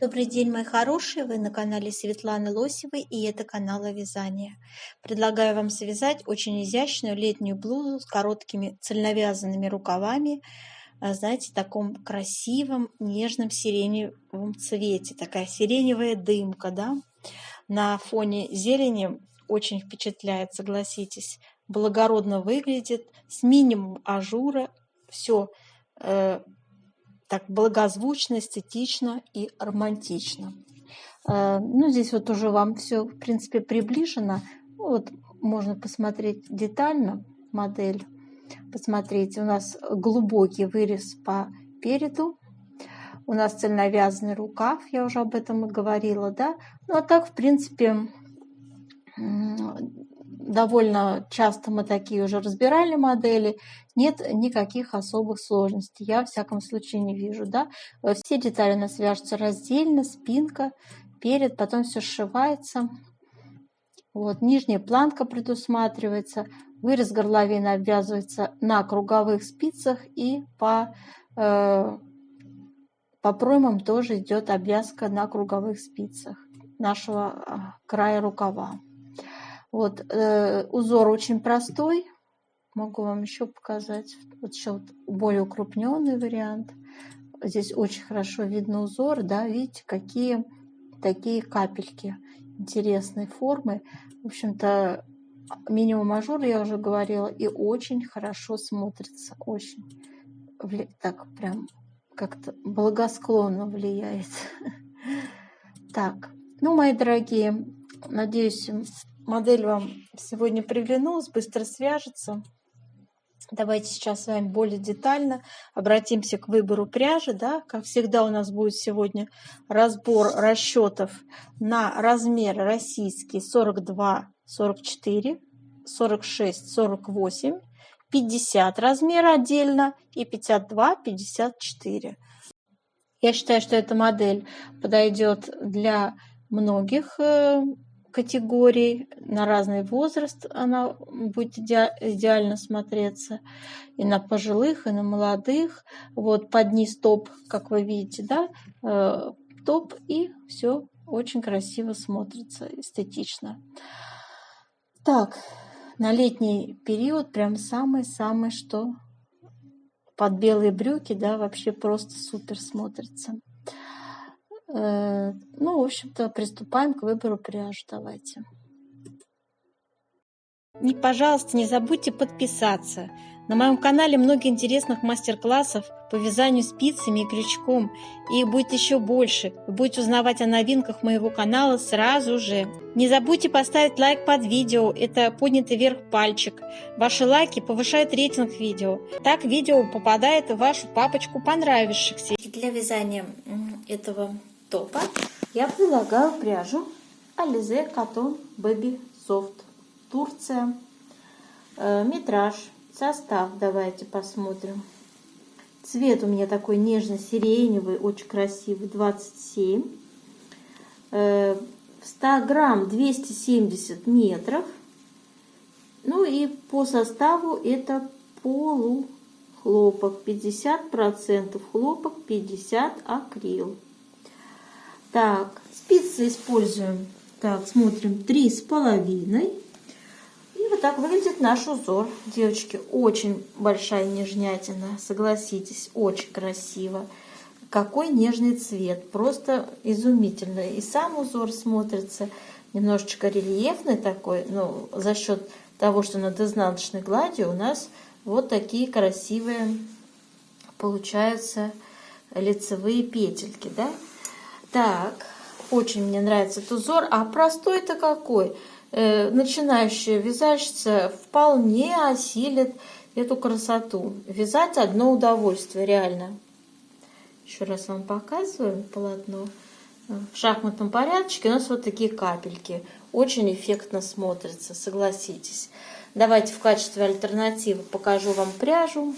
Добрый день, мои хорошие! Вы на канале Светланы Лосевой, и это канал о вязании. Предлагаю вам связать очень изящную летнюю блузу с короткими цельновязанными рукавами, знаете, в таком красивом нежном сиреневом цвете. Такая сиреневая дымка, да? На фоне зелени очень впечатляет, согласитесь. Благородно выглядит, с минимумом ажура, все так благозвучно, эстетично и романтично. Ну, здесь вот уже вам все, в принципе, приближено. Вот можно посмотреть детально модель. Посмотрите, у нас глубокий вырез по переду. У нас цельновязанный рукав, я уже об этом и говорила, да. Ну, а так, в принципе, довольно часто мы такие уже разбирали модели, нет никаких особых сложностей, я, во всяком случае, не вижу, да. Все детали у нас вяжутся раздельно, спинка, перед, потом все сшивается. Вот, нижняя планка предусматривается, вырез горловины обвязывается на круговых спицах, и по проймам тоже идет обвязка на круговых спицах нашего края рукава. Вот, узор очень простой, могу вам еще показать, вот еще вот более укрупненный вариант. Здесь очень хорошо видно узор, да, видите, какие такие капельки интересной формы. В общем-то, минимум ажур, я уже говорила, и очень хорошо смотрится, очень так прям как-то благосклонно влияет. Так, ну, мои дорогие, надеюсь, модель вам сегодня приглянулась, быстро свяжется. Давайте сейчас с вами более детально обратимся к выбору пряжи. Да? Как всегда, у нас будет сегодня разбор расчетов на размеры российские 42, 44, 46, 48, 50 размера отдельно и 52, 54. Я считаю, что эта модель подойдет для многих категорий, на разный возраст она будет идеально смотреться, и на пожилых, и на молодых. Вот под низ топ, как вы видите, да, топ, и все очень красиво смотрится, эстетично. Так, на летний период прям самое-самое, что под белые брюки, да, вообще просто супер смотрится. Ну, в общем-то, приступаем к выбору пряжи. Давайте. И, пожалуйста, не забудьте подписаться. На моем канале много интересных мастер-классов по вязанию спицами и крючком. И их будет еще больше. Вы будете узнавать о новинках моего канала сразу же. Не забудьте поставить лайк под видео. Это поднятый вверх пальчик. Ваши лайки повышают рейтинг видео. Так видео попадает в вашу папочку понравившихся. Для вязания этого топа я предлагаю пряжу Alize Cotton Baby Soft. Турция. Метраж, состав давайте посмотрим. Цвет у меня такой нежно-сиреневый, очень красивый, 27. В 100 грамм 270 метров. Ну и по составу это полухлопок, 50% хлопок, 50% акрил. Так, спицы используем, так, смотрим, 3,5. Вот так выглядит наш узор, девочки. Очень большая нежнятина, согласитесь, очень красиво. Какой нежный цвет, просто изумительно. И сам узор смотрится немножечко рельефный такой, но за счет того, что над изнаночной гладью у нас вот такие красивые получаются лицевые петельки, да? Так, очень мне нравится этот узор. А простой-то какой? Начинающая вязальщица вполне осилит эту красоту. Вязать одно удовольствие, реально. Еще раз вам показываю полотно. В шахматном порядке у нас вот такие капельки. Очень эффектно смотрится, согласитесь. Давайте в качестве альтернативы покажу вам пряжу.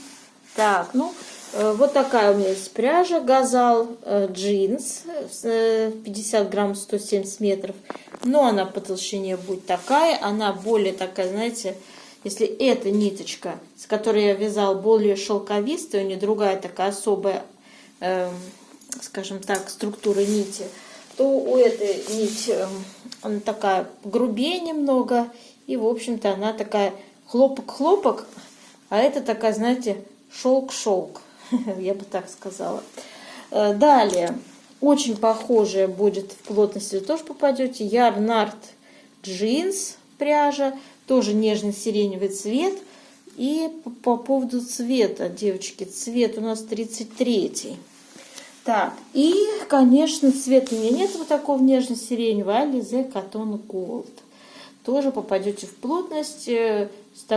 Так, ну, вот такая у меня есть пряжа Газал джинс, 50 грамм 170 метров. Но она по толщине будет такая, она более такая, знаете, если эта ниточка, с которой я вязала, более шелковистая, у нее другая такая особая скажем так, структуры нити, то у этой нити она такая грубее немного, и, в общем-то, она такая хлопок-хлопок, а это такая, знаете, шелк-шелк, я бы так сказала. Далее, очень похожая будет в плотности, вы тоже попадете, Ярнард джинс пряжа, тоже нежный сиреневый цвет. И по поводу цвета, девочки, цвет у нас 33-й. Так, и, конечно, цвет у меня нет вот такого нежно-сиреневого, а Alize Cotton Gold. Тоже попадете в плотность 100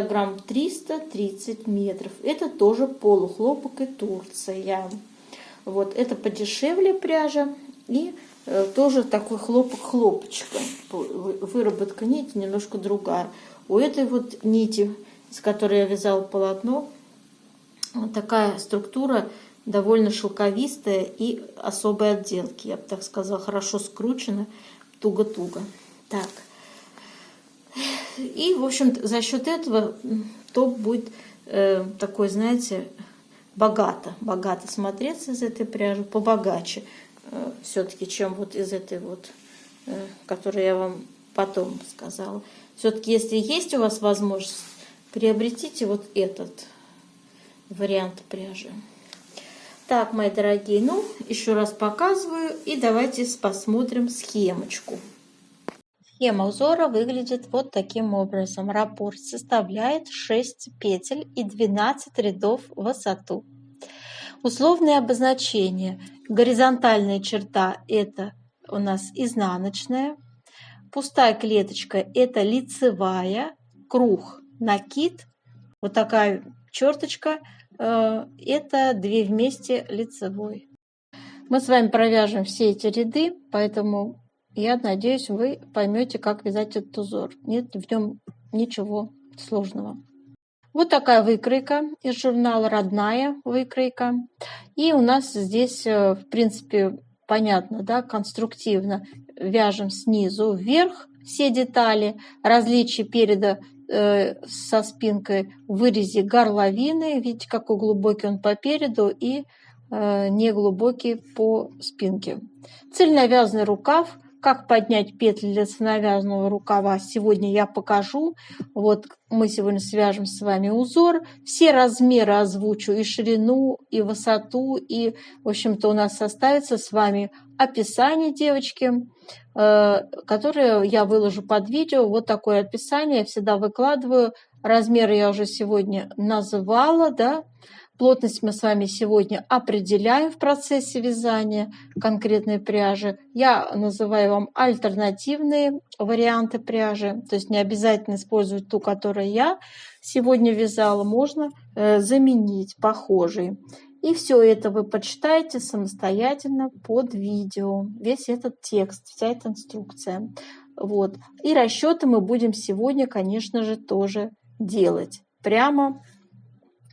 грамм 330 метров. Это тоже полухлопок и Турция. Вот, это подешевле пряжа и тоже такой хлопок-хлопочка. Выработка нити немножко другая. У этой вот нити, с которой я вязала полотно, такая структура довольно шелковистая и особой отделки. Я бы так сказала, хорошо скручена, туго-туго. Так. И, в общем, за счет этого топ будет такой, знаете, богато смотреться из этой пряжи, побогаче все-таки, чем вот из этой вот, которую я вам потом сказала. Все-таки, если есть у вас возможность, приобретите вот этот вариант пряжи. Так, мои дорогие, ну, еще раз показываю, и давайте посмотрим схемочку. Схема узора выглядит вот таким образом. Раппорт составляет 6 петель и 12 рядов в высоту. Условные обозначения. Горизонтальная черта – это у нас изнаночная. Пустая клеточка – это лицевая. Круг – накид. Вот такая черточка – это 2 вместе лицевой. Мы с вами провяжем все эти ряды, поэтому я надеюсь, вы поймете, как вязать этот узор. Нет в нем ничего сложного. Вот такая выкройка из журнала, родная выкройка. И у нас здесь, в принципе, понятно, да, конструктивно вяжем снизу вверх все детали. Различие переда со спинкой в вырезе горловины. Видите, какой глубокий он по переду и неглубокий по спинке. Цельновязанный рукав. Как поднять петли для цельновязанного рукава, сегодня я покажу. Вот мы сегодня свяжем с вами узор. Все размеры озвучу, и ширину, и высоту, и, в общем-то, у нас составится с вами описание, девочки, которое я выложу под видео. Вот такое описание я всегда выкладываю. Размеры я уже сегодня называла, да. Плотность мы с вами сегодня определяем в процессе вязания конкретной пряжи. Я называю вам альтернативные варианты пряжи. То есть не обязательно использовать ту, которую я сегодня вязала. Можно заменить похожей. И все это вы почитаете самостоятельно под видео. Весь этот текст, вся эта инструкция. Вот. И расчеты мы будем сегодня, конечно же, тоже делать. Прямо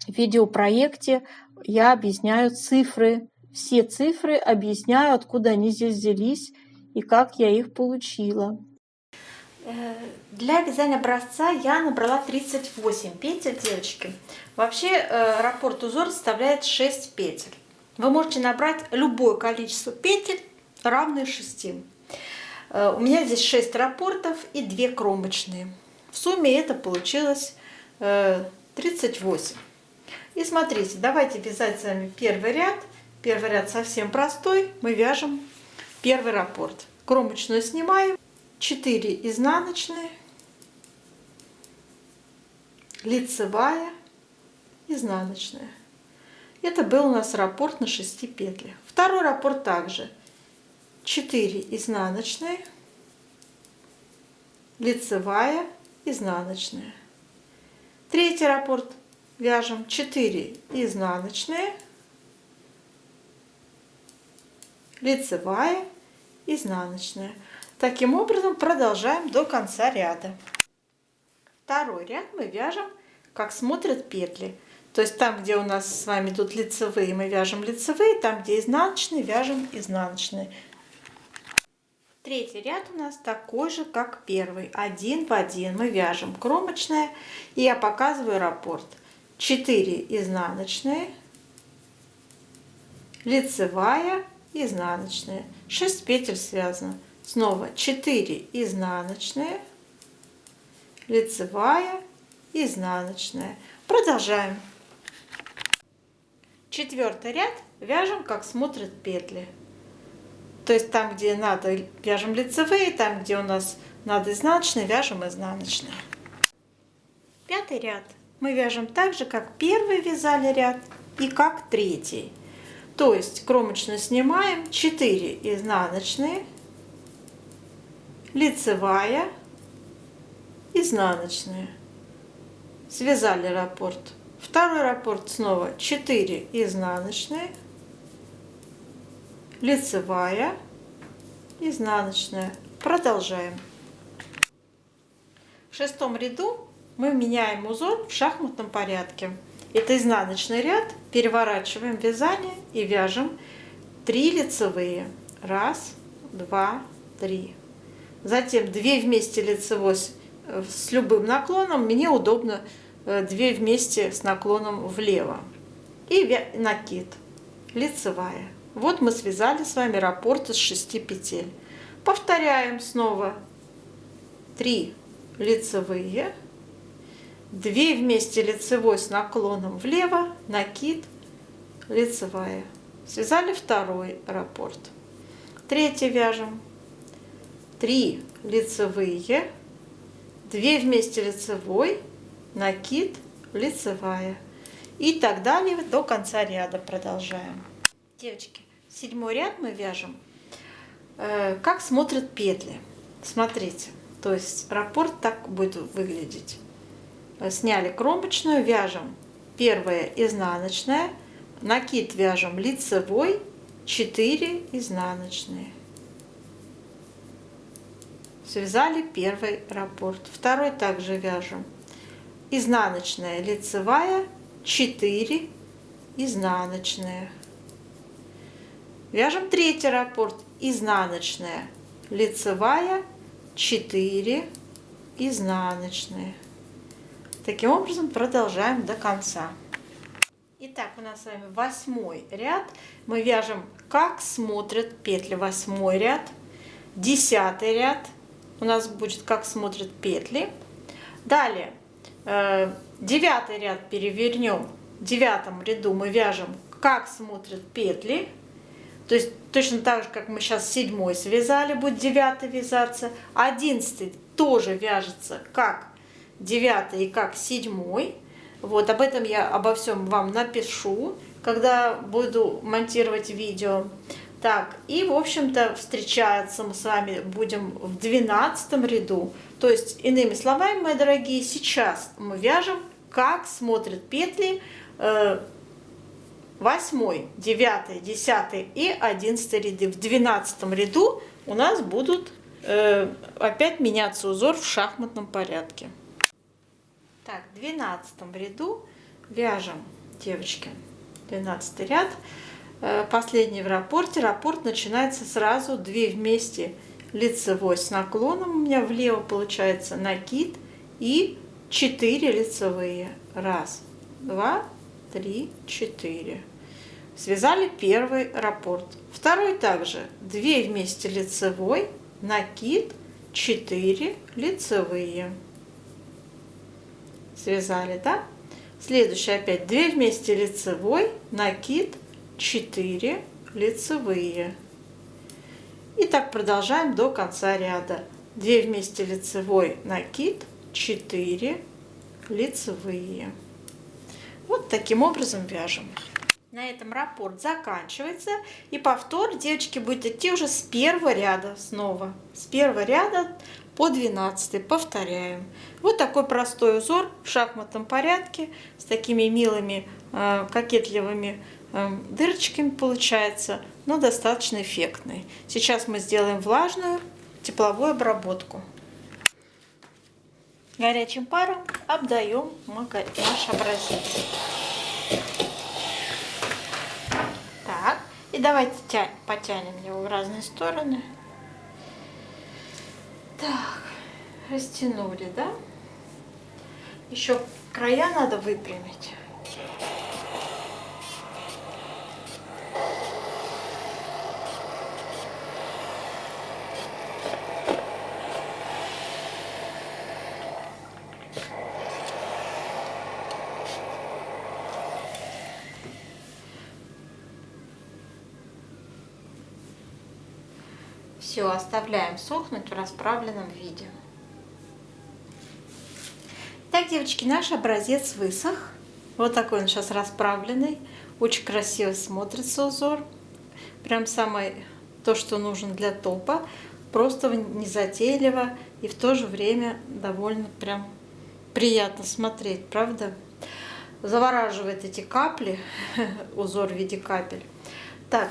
в видеопроекте я объясняю цифры, все цифры объясняю, откуда они здесь взялись и как я их получила. Для вязания образца я набрала 38 петель, девочки. Вообще раппорт узор составляет 6 петель. Вы можете набрать любое количество петель, равное 6. У меня здесь 6 раппортов и 2 кромочные. В сумме это получилось 38. И смотрите, давайте вязать с вами первый ряд. Первый ряд совсем простой. Мы вяжем первый раппорт. Кромочную снимаем. 4 изнаночные. Лицевая. Изнаночная. Это был у нас раппорт на 6 петлях. Второй раппорт также. 4 изнаночные. Лицевая. Изнаночная. Третий раппорт. Вяжем 4 изнаночные, лицевая, изнаночная. Таким образом продолжаем до конца ряда. Второй ряд мы вяжем, как смотрят петли. То есть там, где у нас с вами идут лицевые, мы вяжем лицевые, там, где изнаночные, вяжем изнаночные. Третий ряд у нас такой же, как первый, один в один. Мы вяжем кромочная, и я показываю раппорт. 4 изнаночные, лицевая, изнаночные. 6 петель связано. Снова 4 изнаночные, лицевая, изнаночная. Продолжаем. 4-й ряд вяжем, как смотрят петли. То есть там, где надо, вяжем лицевые, там, где у нас надо изнаночные, вяжем изнаночные. 5-й ряд мы вяжем так же, как первый вязали ряд и как 3-й. То есть кромочную снимаем, 4 изнаночные, лицевая, изнаночная. Связали раппорт. Второй раппорт снова 4 изнаночные, лицевая, изнаночная. Продолжаем. В 6-м ряду мы меняем узор в шахматном порядке. Это изнаночный ряд, переворачиваем вязание и вяжем 3 лицевые. 1, 2, 3. Затем 2 вместе лицевой с любым наклоном. Мне удобно 2 вместе с наклоном влево. И накид. Лицевая. Вот мы связали с вами раппорт из 6 петель. Повторяем снова 3 лицевые, 2 вместе лицевой с наклоном влево, накид, лицевая. Связали второй раппорт. 3-й вяжем 3 лицевые, 2 вместе лицевой, накид, лицевая. И так далее до конца ряда продолжаем. Девочки, 7-й ряд мы вяжем, как смотрят петли. Смотрите, то есть раппорт так будет выглядеть. Сняли кромочную, вяжем 1-я изнаночная, накид вяжем лицевой, 4 изнаночные. Связали 1-й раппорт. 2-й также вяжем изнаночная, лицевая, 4 изнаночные. Вяжем 3-й раппорт, изнаночная, лицевая, 4 изнаночные. Таким образом продолжаем до конца. Итак, у нас с вами 8-й ряд. Мы вяжем, как смотрят петли. 8-й ряд. 10-й ряд у нас будет, как смотрят петли. Далее 9-й ряд перевернем. В 9-м ряду мы вяжем, как смотрят петли. То есть точно так же, как мы сейчас 7-й связали, будет 9-й вязаться. 11-й тоже вяжется как 9-й и как 7-й. Вот об этом я обо всем вам напишу, когда буду монтировать видео. Так, и в общем-то встречаться мы с вами будем в 12-м ряду. То есть, иными словами, мои дорогие, сейчас мы вяжем, как смотрят петли 8-й, 9-й, 10-й и 11-й ряды. В 12-м ряду у нас будут опять меняться узор в шахматном порядке. Так, в 12 ряду вяжем, девочки, 12 ряд, последний в раппорте. Раппорт начинается сразу 2 вместе лицевой с наклоном, у меня влево получается накид, и 4 лицевые. 1, 2, 3, 4. Связали 1-й раппорт. 2-й также 2 вместе лицевой, накид, 4 лицевые. Связали, да? Следующий опять 2 вместе лицевой, накид, 4 лицевые. И так продолжаем до конца ряда. 2 вместе лицевой, накид, 4 лицевые. Вот таким образом вяжем. На этом раппорт заканчивается. И повтор, девочки, будет идти уже с 1-го ряда снова. С 1-го ряда по 12-й. Повторяем. Вот такой простой узор в шахматном порядке. С такими милыми, кокетливыми дырочками получается. Но достаточно эффектный. Сейчас мы сделаем влажную тепловую обработку. Горячим паром обдаем наш образец. Так, и давайте потянем его в разные стороны. Так, растянули, да? Еще края надо выпрямить. Все, оставляем сохнуть в расправленном виде. Так, девочки, наш образец высох. Вот такой он сейчас расправленный. Очень красиво смотрится узор. Прям самое то, что нужно для топа. Просто незатейливо и в то же время довольно прям приятно смотреть, правда? Завораживает эти капли, узор в виде капель. Так,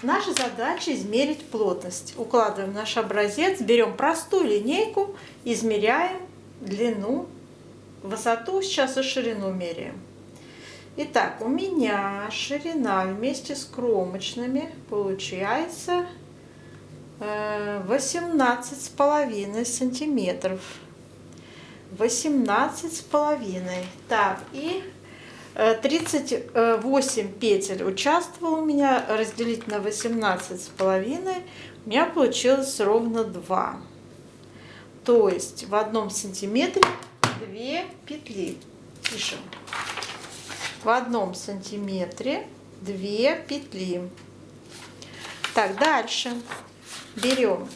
наша задача измерить плотность. Укладываем наш образец, берем простую линейку, измеряем длину, высоту, сейчас и ширину меряем. Итак, у меня ширина вместе с кромочными получается 18,5 сантиметров. 18,5. Так, и 38 петель участвовало у меня, разделить на 18,5, у меня получилось ровно 2. То есть в 1 сантиметре 2 петли. Пишем. В 1 сантиметре 2 петли. Так, дальше берем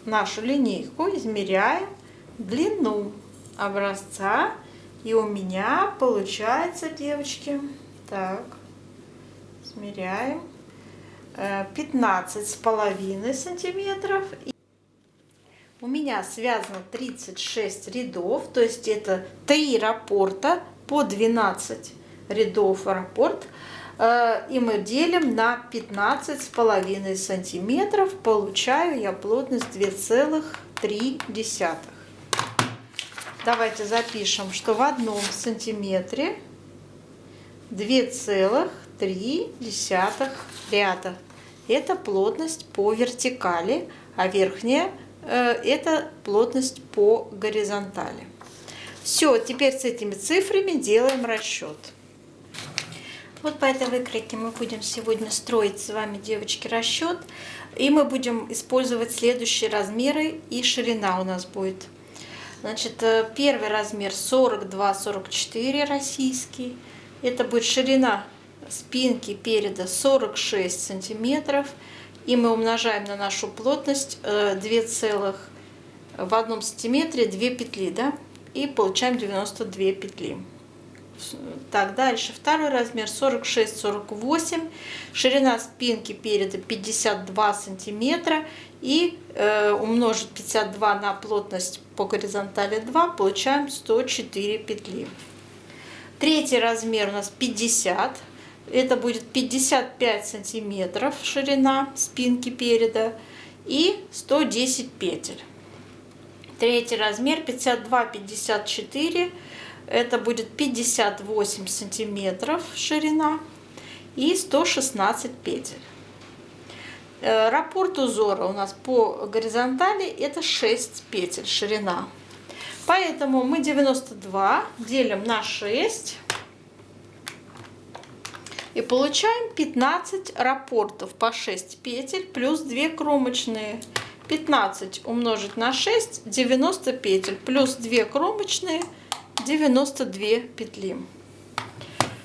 нашу линейку, измеряем длину образца. И у меня получается, девочки, так, измеряем 15,5 сантиметров. У меня связано 36 рядов, то есть это 3 раппорта по 12 рядов раппорт. И мы делим на 15,5 сантиметров. Получаю я плотность 2,3. Давайте запишем, что в 1 сантиметре 2,3 ряда. Это плотность по вертикали, а верхняя это плотность по горизонтали. Все, теперь с этими цифрами делаем расчет. Вот по этой выкройке мы будем сегодня строить с вами, девочки, расчет. И мы будем использовать следующие размеры, и ширина у нас будет. Значит, первый размер 42-44 российский. Это будет ширина спинки переда 46 сантиметров. И мы умножаем на нашу плотность в 1 сантиметре 2 петли, да? И получаем 92 петли. Так, дальше второй размер 46-48. Ширина спинки переда 52 сантиметра. И умножить 52 на плотность по горизонтали 2, получаем 104 петли. Третий размер у нас 50. Это будет 55 сантиметров ширина спинки переда и 110 петель. Третий размер 52-54. Это будет 58 сантиметров ширина и 116 петель. Раппорт узора у нас по горизонтали это 6 петель ширина. Поэтому мы 92 делим на 6 и получаем 15 раппортов по 6 петель плюс 2 кромочные. 15 умножить на 6 90 петель плюс 2 кромочные 92 петли.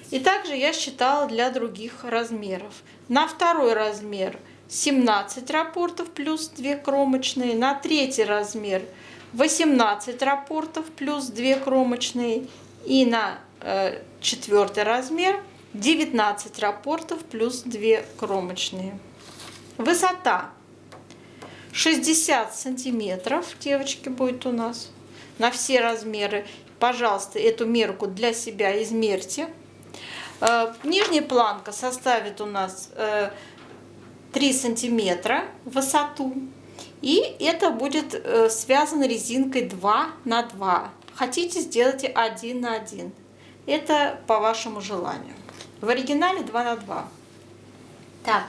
И также я считала для других размеров. На второй размер 17 раппортов плюс 2 кромочные. На третий размер 18 раппортов плюс 2 кромочные. И на четвертый размер 19 раппортов плюс 2 кромочные. Высота 60 сантиметров, девочки, будет у нас на все размеры. Пожалуйста, эту мерку для себя измерьте. Нижняя планка составит у нас 3 сантиметра в высоту. И это будет связано резинкой 2 на 2. Хотите, сделайте 1 на 1. Это по вашему желанию. В оригинале 2 на 2. Так,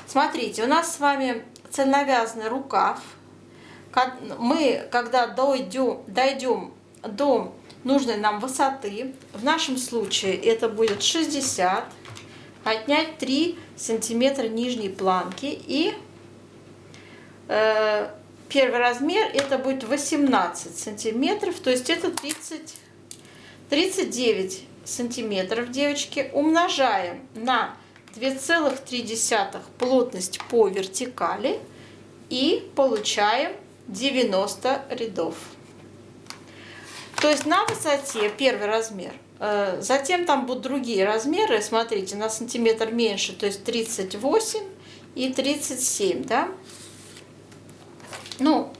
смотрите, у нас с вами цельновязанный рукав. Мы, когда дойдем до нужной нам высоты, в нашем случае это будет 60, отнять 3 сантиметра нижней планки, и первый размер это будет 18 сантиметров, то есть это 39 сантиметров, девочки. Умножаем на 2,3 плотность по вертикали и получаем 90 рядов. То есть на высоте первый размер. Затем там будут другие размеры. Смотрите, на сантиметр меньше, то есть 38 и 37, да? Ну,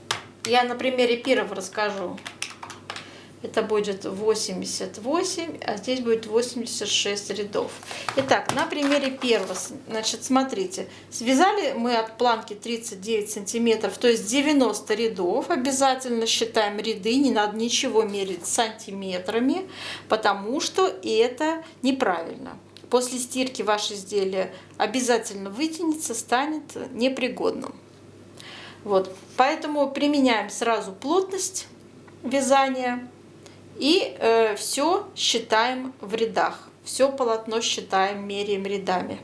я на примере первого расскажу. Это будет 88, а здесь будет 86 рядов. Итак, на примере первого, значит, смотрите, связали мы от планки 39 сантиметров, то есть 90 рядов. Обязательно считаем ряды, не надо ничего мерить сантиметрами, потому что это неправильно. После стирки ваше изделие обязательно вытянется, станет непригодным. Вот, поэтому применяем сразу плотность вязания. И все считаем в рядах. Все полотно считаем, меряем рядами.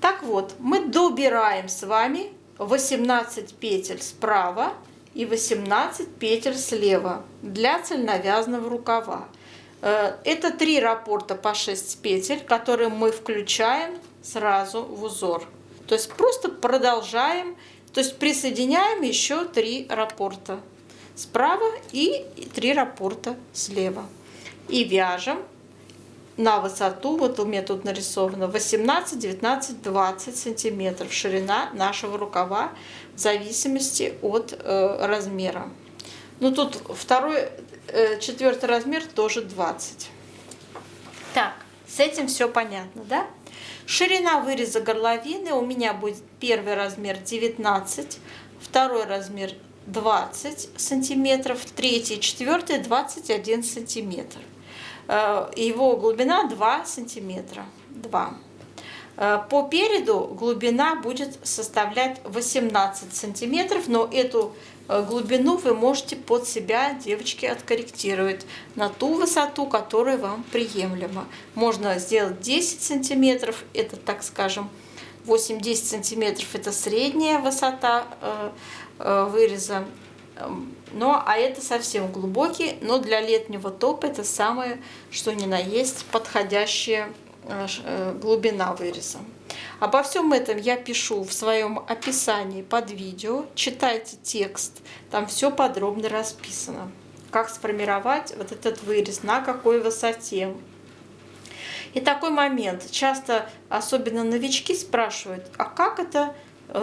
Так вот, мы добираем с вами 18 петель справа и 18 петель слева для цельновязанного рукава. Это 3 раппорта по 6 петель, которые мы включаем сразу в узор. То есть просто продолжаем, то есть присоединяем еще 3 раппорта справа и 3 раппорта слева. И вяжем на высоту, вот у меня тут нарисовано 18, 19, 20 сантиметров ширина нашего рукава в зависимости от размера. Ну тут второй, 4-й размер тоже 20. Так, с этим все понятно, да? Ширина выреза горловины у меня будет первый размер 19, второй размер 20 сантиметров, третий, четвертый 21 сантиметр. Его глубина 2 сантиметра. 2. По переду глубина будет составлять 18 сантиметров, но эту глубину вы можете под себя, девочки, откорректировать на ту высоту, которая вам приемлема. Можно сделать 10 сантиметров, это, так скажем, 8-10 сантиметров, это средняя высота выреза. Но, а это совсем глубокий, но для летнего топа это самое, что ни на есть, подходящая глубина выреза. Обо всем этом я пишу в своем описании под видео. Читайте текст, там все подробно расписано. Как сформировать вот этот вырез, на какой высоте. И такой момент. Часто, особенно новички, спрашивают, а как это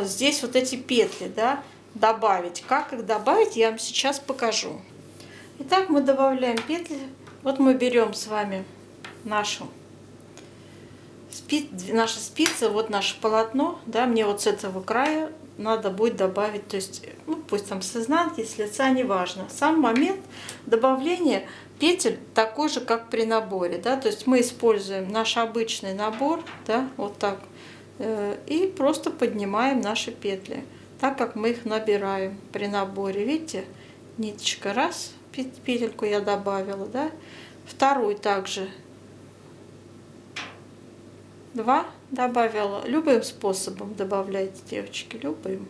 здесь вот эти петли, да, добавить? Как их добавить, я вам сейчас покажу. Итак, мы добавляем петли. Вот мы берем с вами нашу наши спицы, вот наше полотно, да, мне вот с этого края надо будет добавить, то есть, ну, пусть там с изнанки, с лица, неважно. Сам момент добавления петель такой же, как при наборе, да, то есть мы используем наш обычный набор, да, вот так, и просто поднимаем наши петли, так как мы их набираем при наборе. Видите, ниточка раз, петельку я добавила, да, вторую также 2 добавила. Любым способом добавляйте, девочки, любым.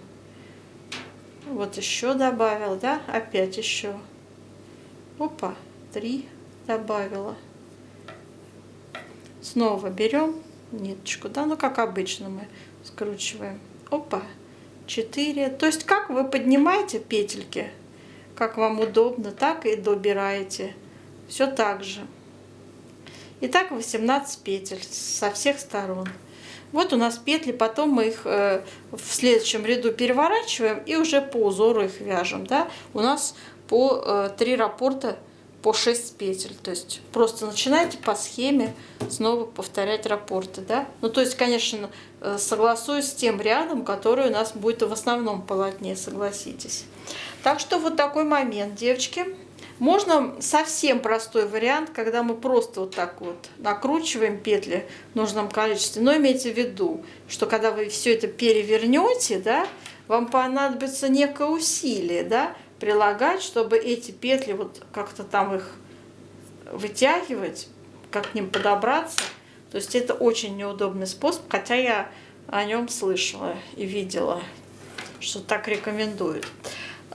Вот еще добавила, да, опять еще. Опа, 3 добавила. Снова берем ниточку, да, ну как обычно мы скручиваем. Опа, 4. То есть как вы поднимаете петельки, как вам удобно, так и добираете. Все так же. Итак, 18 петель со всех сторон. Вот у нас петли, потом мы их в следующем ряду переворачиваем и уже по узору их вяжем. Да? У нас по 3 раппорта по 6 петель. То есть просто начинайте по схеме снова повторять раппорты. Да? Ну, то есть, конечно, согласуюсь с тем рядом, который у нас будет в основном полотне, согласитесь. Так что вот такой момент, девочки. Можно совсем простой вариант, когда мы просто вот так вот накручиваем петли в нужном количестве. Но имейте в виду, что когда вы все это перевернете, да, вам понадобится некое усилие, да, прилагать, чтобы эти петли вот как-то там их вытягивать, как к ним подобраться. То есть это очень неудобный способ, хотя я о нем слышала и видела, что так рекомендуют.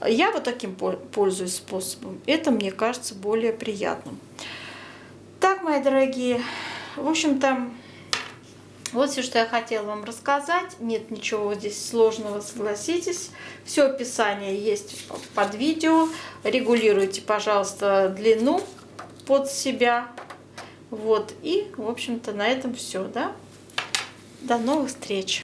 Я вот таким пользуюсь способом. Это мне кажется более приятным. Так, мои дорогие, в общем-то, Вот все, что я хотела вам рассказать. Нет ничего здесь сложного, согласитесь. Все описание есть под видео. Регулируйте, пожалуйста, длину под себя. Вот. И, в общем-то, на этом все, да? До новых встреч!